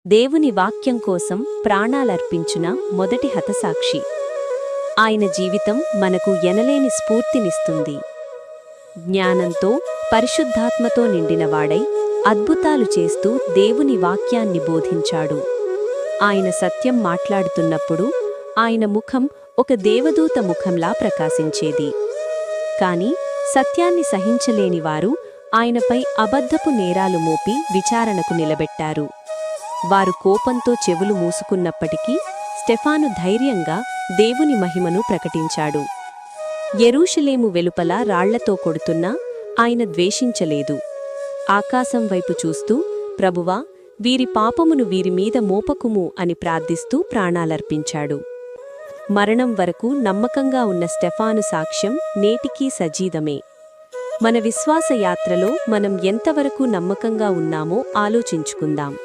దేవుని వాక్యం కోసం ప్రాణాలర్పించిన మొదటి హతసాక్షి. ఆయన జీవితం మనకు ఎనలేని స్ఫూర్తినిస్తుంది. జ్ఞానంతో, పరిశుద్ధాత్మతో నిండినవాడై అద్భుతాలు చేస్తూ దేవుని వాక్యాన్ని బోధించాడు. ఆయన సత్యం మాట్లాడుతున్నప్పుడు ఆయన ముఖం ఒక దేవదూత ముఖంలా ప్రకాశించేది. కాని సత్యాన్ని సహించలేనివారు ఆయనపై అబద్ధపు నేరాలు మోపి విచారణకు నిలబెట్టారు. వారు కోపంతో చెవులు మూసుకున్నప్పటికీ స్టెఫాను ధైర్యంగా దేవుని మహిమను ప్రకటించాడు. యెరూషలేము వెలుపల రాళ్లతో కొడుతున్నా ఆయన ద్వేషించలేదు. ఆకాశం వైపు చూస్తూ, ప్రభువా, వీరి పాపమును వీరిమీద మోపకుము అని ప్రార్థిస్తూ ప్రాణాలర్పించాడు. మరణం వరకు నమ్మకంగా ఉన్న స్టెఫాను సాక్ష్యం నేటికీ సజీవమే. మన విశ్వాస యాత్రలో మనం ఎంతవరకు నమ్మకంగా ఉన్నామో ఆలోచించుకుందాం.